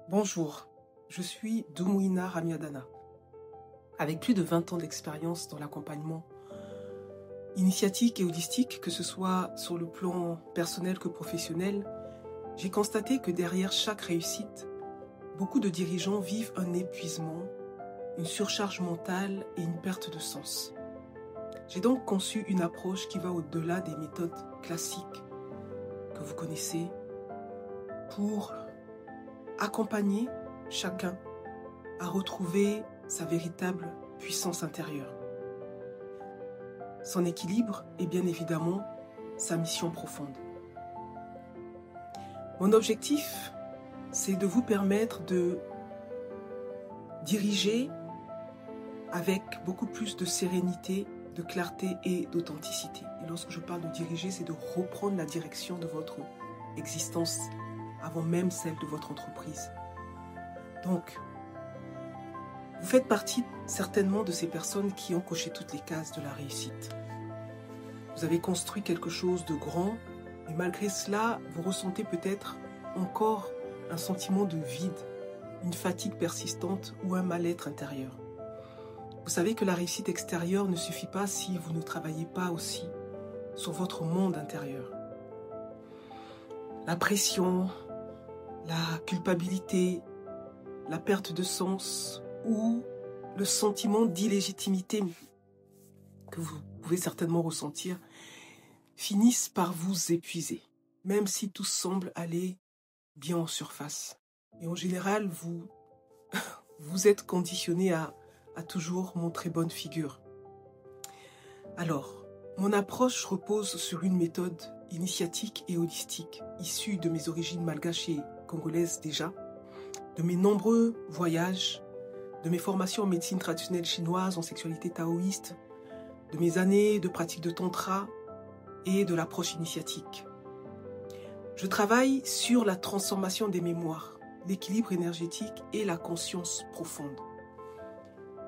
Bonjour, je suis Dumouina Ramiadana. Avec plus de 20 ans d'expérience dans l'accompagnement initiatique et holistique, que ce soit sur le plan personnel que professionnel, j'ai constaté que derrière chaque réussite, beaucoup de dirigeants vivent un épuisement, une surcharge mentale et une perte de sens. J'ai donc conçu une approche qui va au-delà des méthodes classiques que vous connaissez pour accompagner chacun à retrouver sa véritable puissance intérieure, son équilibre et bien évidemment sa mission profonde. Mon objectif, c'est de vous permettre de diriger avec beaucoup plus de sérénité, de clarté et d'authenticité. Et lorsque je parle de diriger, c'est de reprendre la direction de votre existence avant même celle de votre entreprise. Donc, vous faites partie certainement de ces personnes qui ont coché toutes les cases de la réussite. Vous avez construit quelque chose de grand, mais malgré cela, vous ressentez peut-être encore un sentiment de vide, une fatigue persistante ou un mal-être intérieur. Vous savez que la réussite extérieure ne suffit pas si vous ne travaillez pas aussi sur votre monde intérieur. La pression, la culpabilité, la perte de sens ou le sentiment d'illégitimité que vous pouvez certainement ressentir finissent par vous épuiser, même si tout semble aller bien en surface. Et en général, vous êtes conditionné à toujours montrer bonne figure. Alors, mon approche repose sur une méthode initiatique et holistique, issue de mes origines malgaches et congolaises déjà, de mes nombreux voyages, de mes formations en médecine traditionnelle chinoise, en sexualité taoïste, de mes années de pratique de tantra et de l'approche initiatique. Je travaille sur la transformation des mémoires, l'équilibre énergétique et la conscience profonde.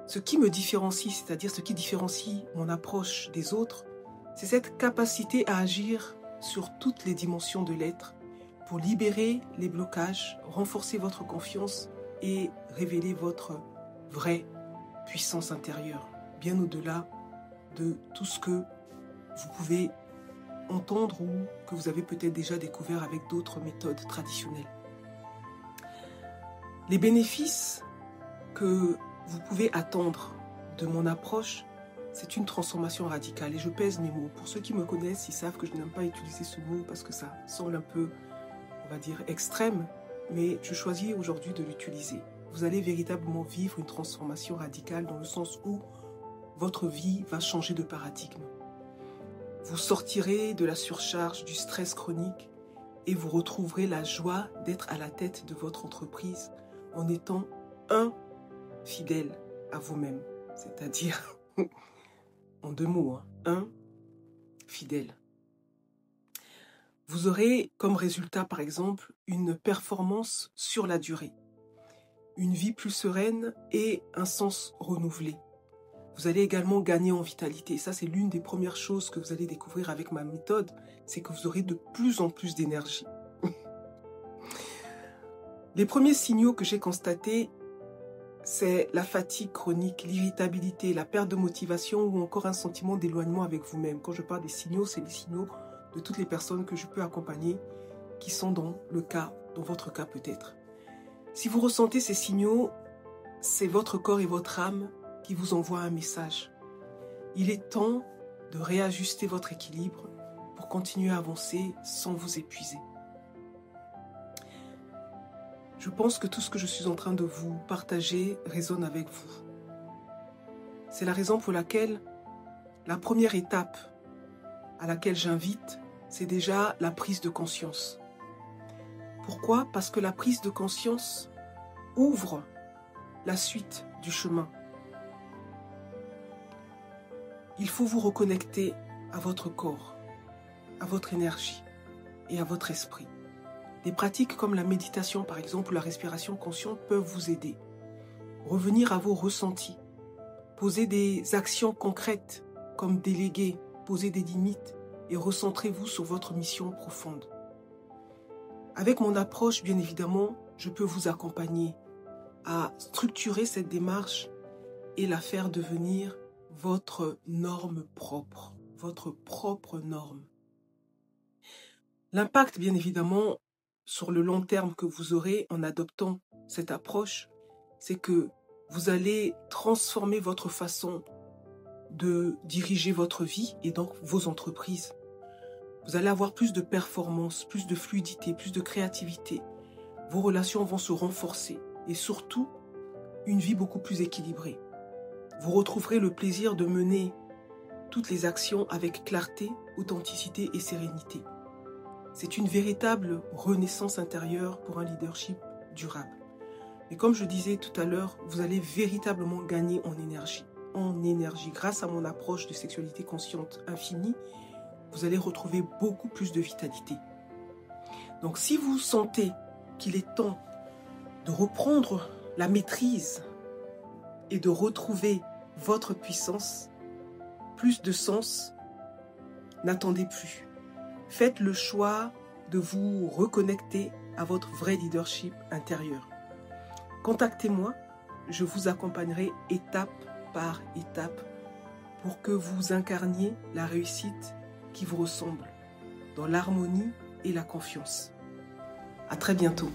Ce qui me différencie, c'est-à-dire ce qui différencie mon approche des autres, c'est cette capacité à agir sur toutes les dimensions de l'être pour libérer les blocages, renforcer votre confiance et révéler votre vraie puissance intérieure, bien au-delà de tout ce que vous pouvez entendre ou que vous avez peut-être déjà découvert avec d'autres méthodes traditionnelles. Les bénéfices que vous pouvez attendre de mon approche, c'est une transformation radicale et je pèse mes mots. Pour ceux qui me connaissent, ils savent que je n'aime pas utiliser ce mot parce que ça semble un peu, on va dire, extrême, mais je choisis aujourd'hui de l'utiliser. Vous allez véritablement vivre une transformation radicale dans le sens où votre vie va changer de paradigme. Vous sortirez de la surcharge, du stress chronique et vous retrouverez la joie d'être à la tête de votre entreprise en étant fidèle à vous-même. C'est-à-dire, en deux mots, fidèle. Vous aurez comme résultat, par exemple, une performance sur la durée, une vie plus sereine et un sens renouvelé. Vous allez également gagner en vitalité. Ça, c'est l'une des premières choses que vous allez découvrir avec ma méthode, c'est que vous aurez de plus en plus d'énergie. Les premiers signaux que j'ai constatés, c'est la fatigue chronique, l'irritabilité, la perte de motivation ou encore un sentiment d'éloignement avec vous-même. Quand je parle des signaux, c'est les signaux de toutes les personnes que je peux accompagner qui sont dans votre cas peut-être. Si vous ressentez ces signaux, c'est votre corps et votre âme qui vous envoient un message. Il est temps de réajuster votre équilibre pour continuer à avancer sans vous épuiser. Je pense que tout ce que je suis en train de vous partager résonne avec vous. C'est la raison pour laquelle la première étape à laquelle j'invite, c'est déjà la prise de conscience. Pourquoi? Parce que la prise de conscience ouvre la suite du chemin. Il faut vous reconnecter à votre corps, à votre énergie et à votre esprit. Des pratiques comme la méditation, par exemple, ou la respiration consciente peuvent vous aider. Revenir à vos ressentis, poser des actions concrètes comme déléguer, poser des limites et recentrez-vous sur votre mission profonde. Avec mon approche, bien évidemment, je peux vous accompagner à structurer cette démarche et la faire devenir votre norme propre, votre propre norme. L'impact, bien évidemment, sur le long terme que vous aurez en adoptant cette approche, c'est que vous allez transformer votre façon de diriger votre vie et donc vos entreprises. Vous allez avoir plus de performance, plus de fluidité, plus de créativité. Vos relations vont se renforcer et surtout, une vie beaucoup plus équilibrée. Vous retrouverez le plaisir de mener toutes les actions avec clarté, authenticité et sérénité. C'est une véritable renaissance intérieure pour un leadership durable. Et comme je disais tout à l'heure, vous allez véritablement gagner en énergie. Grâce à mon approche de sexualité consciente infinie, vous allez retrouver beaucoup plus de vitalité. Donc si vous sentez qu'il est temps de reprendre la maîtrise et de retrouver votre puissance, plus de sens, n'attendez plus. Faites le choix de vous reconnecter à votre vrai leadership intérieur. Contactez-moi, je vous accompagnerai étape par étape pour que vous incarniez la réussite qui vous ressemble, dans l'harmonie et la confiance. À très bientôt.